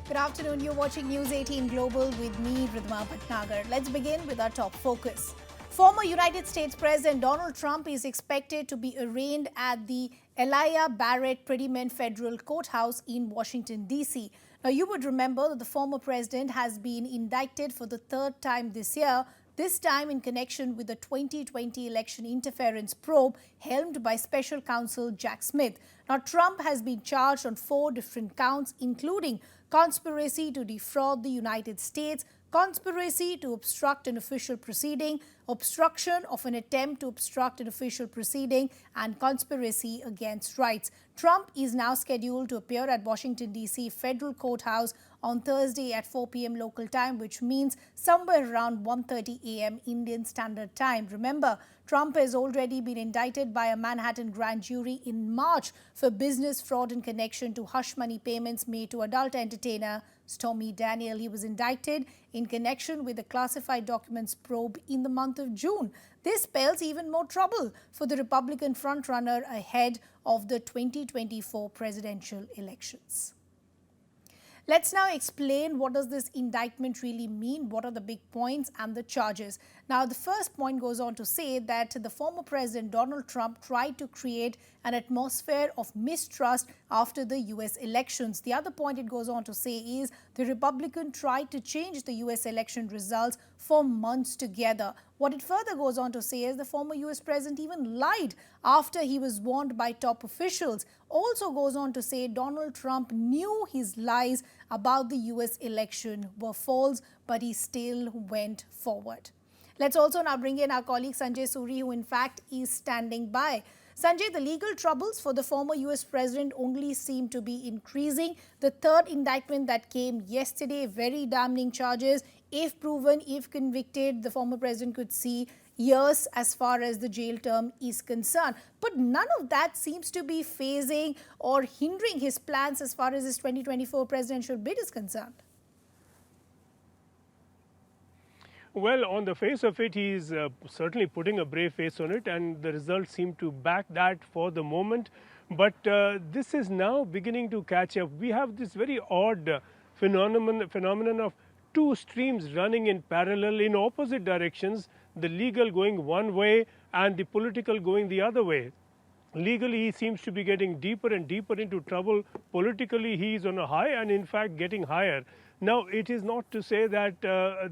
Good afternoon. You're watching News 18 Global with me, Ridhima Bhatnagar. Let's begin with our top focus. Former United States President Donald Trump is expected to be arraigned at the Barrett Prettyman Federal Courthouse in Washington, D.C. Now, you would remember that the former president has been indicted for the third time this year, this time in connection with the 2020 election interference probe helmed by special counsel Jack Smith. Now, Trump has been charged on 4 different counts, including conspiracy to defraud the United States, conspiracy to obstruct an official proceeding, obstruction of an attempt to obstruct an official proceeding, and conspiracy against rights. Trump is now scheduled to appear at Washington, D.C. Federal Courthouse on Thursday at 4 p.m. local time, which means somewhere around 1:30 a.m. Indian Standard Time. Remember, Trump has already been indicted by a Manhattan grand jury in March for business fraud in connection to hush money payments made to adult entertainer Stormy Daniels. He was indicted in connection with the classified documents probe in the month of June. This spells even more trouble for the Republican frontrunner ahead of the 2024 presidential elections. Let's now explain what does this indictment really mean, what are the big points and the charges. Now, the first point goes on to say that the former president Donald Trump tried to create an atmosphere of mistrust after the U.S. elections. The other point it goes on to say is the Republican tried to change the U.S. election results for months together. What it further goes on to say is the former U.S. president even lied after he was warned by top officials. Also goes on to say Donald Trump knew his lies about the U.S. election were false, but he still went forward. Let's also now bring in our colleague Sanjay Suri, who in fact is standing by. Sanjay, the legal troubles for the former U.S. president only seem to be increasing. The third indictment that came yesterday, very damning charges. If proven, if convicted, the former president could see years as far as the jail term is concerned. But none of that seems to be phasing or hindering his plans as far as his 2024 presidential bid is concerned. Well, on the face of it, he is certainly putting a brave face on it, and the results seem to back that for the moment. But this is now beginning to catch up. We have this very odd phenomenon of 2 streams running in parallel in opposite directions, the legal going one way and the political going the other way. Legally, he seems to be getting deeper and deeper into trouble. Politically, he is on a high and in fact getting higher. Now, it is not to say that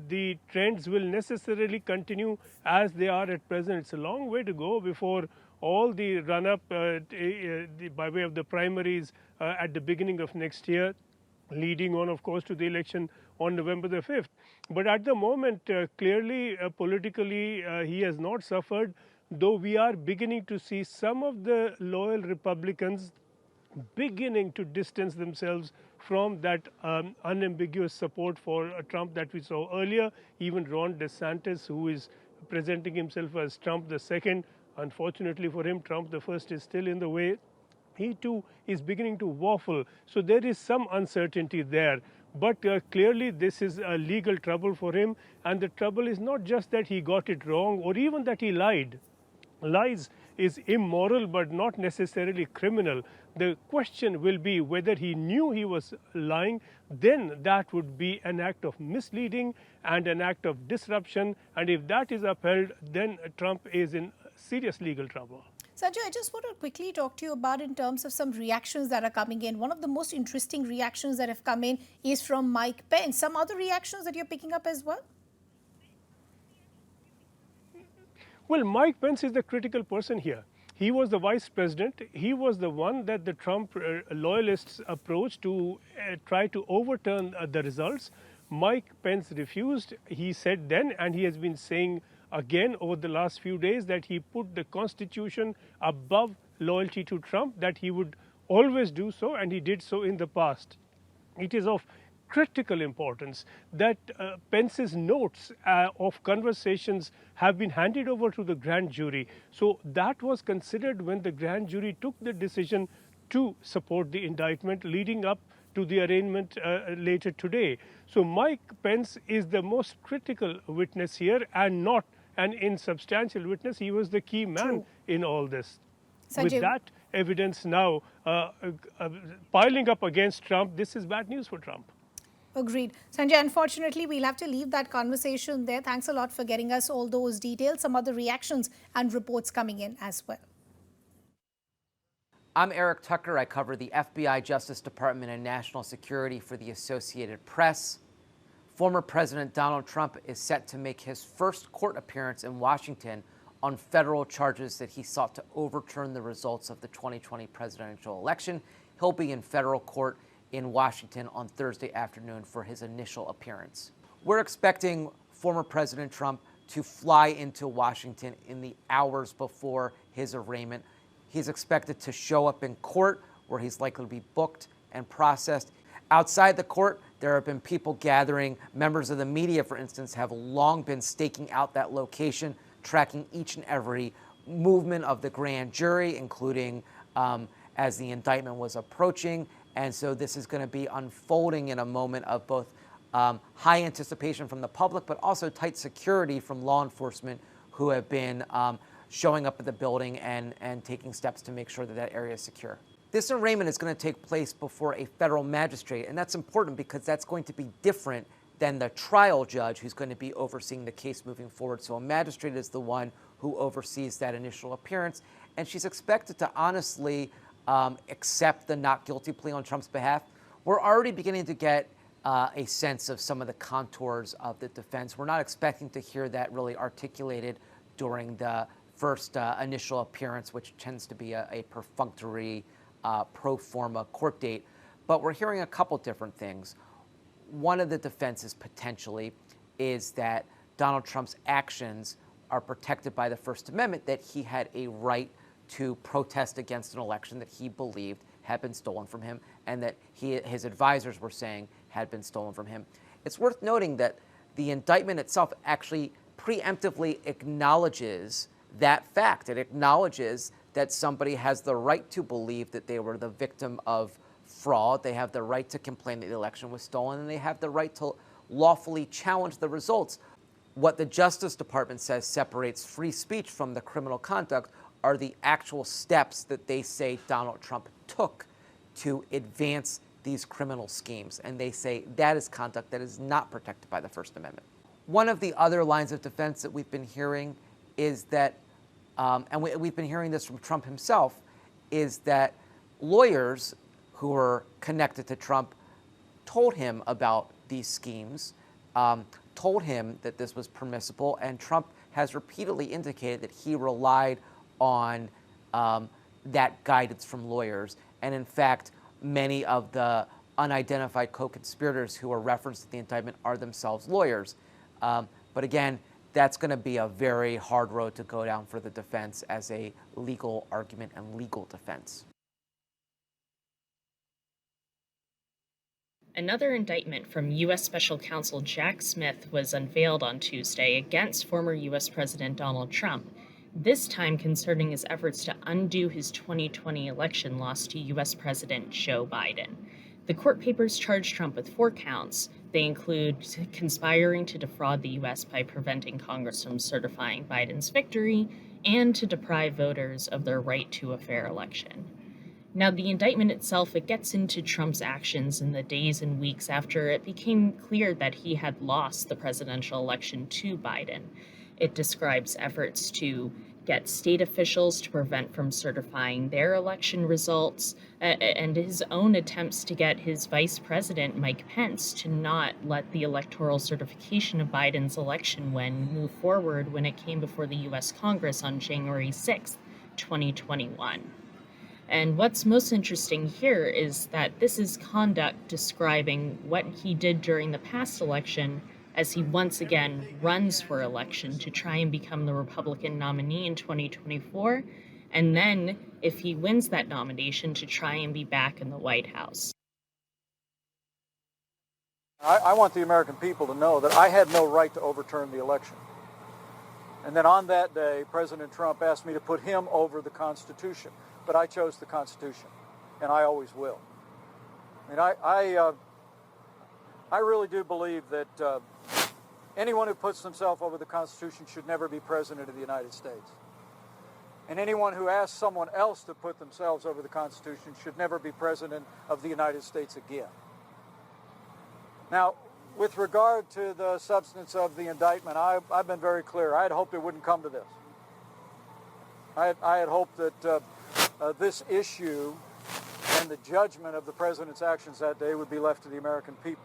the trends will necessarily continue as they are at present. It's a long way to go before all the run-up by way of the primaries at the beginning of next year, leading on, of course, to the election on November the 5th. But at the moment, clearly, politically, he has not suffered, though we are beginning to see some of the loyal Republicans beginning to distance themselves from that unambiguous support for Trump that we saw earlier. Even Ron DeSantis, who is presenting himself as Trump the second, unfortunately for him, Trump the first is still in the way. He too is beginning to waffle. So there is some uncertainty there. But clearly this is a legal trouble for him. And the trouble is not just that he got it wrong or even that he lied. Lies is immoral but not necessarily criminal. The question will be whether he knew he was lying. Then that would be an act of misleading and an act of disruption. And if that is upheld, then Trump is in serious legal trouble. Sanjay, I just want to quickly talk to you about in terms of some reactions that are coming in. One of the most interesting reactions that have come in is from Mike Pence. Some other reactions that you're picking up as well? Well, Mike Pence is the critical person here. He was the vice president. He was the one that the Trump loyalists approached to try to overturn the results. Mike Pence refused. He said then, and he has been saying again over the last few days, that he put the Constitution above loyalty to Trump, that he would always do so, and he did so in the past. It is of critical importance that Pence's notes of conversations have been handed over to the grand jury. So that was considered when the grand jury took the decision to support the indictment leading up to the arraignment later today. So Mike Pence is the most critical witness here and not an insubstantial witness. He was the key man in all this. Sanjay. With that, evidence now piling up against Trump. This is bad news for Trump. Agreed. Sanjay, unfortunately, we'll have to leave that conversation there. Thanks a lot for getting us all those details, some other reactions and reports coming in as well. I'm Eric Tucker. I cover the FBI, Justice Department, and national security for the Associated Press. Former President Donald Trump is set to make his first court appearance in Washington on federal charges that he sought to overturn the results of the 2020 presidential election. He'll be in federal court in Washington on Thursday afternoon for his initial appearance. We're expecting former President Trump to fly into Washington in the hours before his arraignment. He's expected to show up in court, where he's likely to be booked and processed. Outside the court, there have been people gathering. Members of the media, for instance, have long been staking out that location, tracking each and every movement of the grand jury, including as the indictment was approaching. And so this is going to be unfolding in a moment of both high anticipation from the public, but also tight security from law enforcement who have been showing up at the building and taking steps to make sure that that area is secure. This arraignment is going to take place before a federal magistrate, and that's important because that's going to be different than the trial judge who's going to be overseeing the case moving forward. So a magistrate is the one who oversees that initial appearance, and she's expected to honestly accept the not guilty plea on Trump's behalf. We're already beginning to get a sense of some of the contours of the defense. We're not expecting to hear that really articulated during the first initial appearance, which tends to be a perfunctory pro forma court date. But we're hearing a couple different things. One of the defenses potentially is that Donald Trump's actions are protected by the First Amendment, that he had a right to protest against an election that he believed had been stolen from him and that his advisors were saying had been stolen from him. It's worth noting that the indictment itself actually preemptively acknowledges that fact. It acknowledges that somebody has the right to believe that they were the victim of fraud. They have the right to complain that the election was stolen, and they have the right to lawfully challenge the results. What the Justice Department says separates free speech from the criminal conduct are the actual steps that they say Donald Trump took to advance these criminal schemes. And they say that is conduct that is not protected by the First Amendment. One of the other lines of defense that we've been hearing is that, and we've been hearing this from Trump himself, is that lawyers who are connected to Trump told him about these schemes, told him that this was permissible, and Trump has repeatedly indicated that he relied on that guidance from lawyers. And in fact, many of the unidentified co-conspirators who are referenced in the indictment are themselves lawyers. But again, that's going to be a very hard road to go down for the defense as a legal argument and legal defense. Another indictment from U.S. Special Counsel Jack Smith was unveiled on Tuesday against former U.S. President Donald Trump, this time concerning his efforts to undo his 2020 election loss to U.S. President Joe Biden. The court papers charge Trump with 4 counts. They include conspiring to defraud the U.S. by preventing Congress from certifying Biden's victory and to deprive voters of their right to a fair election. Now, the indictment itself, it gets into Trump's actions in the days and weeks after it became clear that he had lost the presidential election to Biden. It describes efforts to get state officials to prevent from certifying their election results, and his own attempts to get his vice president, Mike Pence, to not let the electoral certification of Biden's election win move forward when it came before the U.S. Congress on January 6th, 2021. And what's most interesting here is that this is conduct describing what he did during the past election as he once again runs for election to try and become the Republican nominee in 2024, and then, if he wins that nomination, to try and be back in the White House. I want the American people to know that I had no right to overturn the election. And then on that day, President Trump asked me to put him over the Constitution. But I chose the Constitution, and I always will. And I really do believe that anyone who puts himself over the Constitution should never be president of the United States. And anyone who asks someone else to put themselves over the Constitution should never be President of the United States again. Now, with regard to the substance of the indictment, I've been very clear. I had hoped it wouldn't come to this. I had hoped that this issue and the judgment of the president's actions that day would be left to the American people.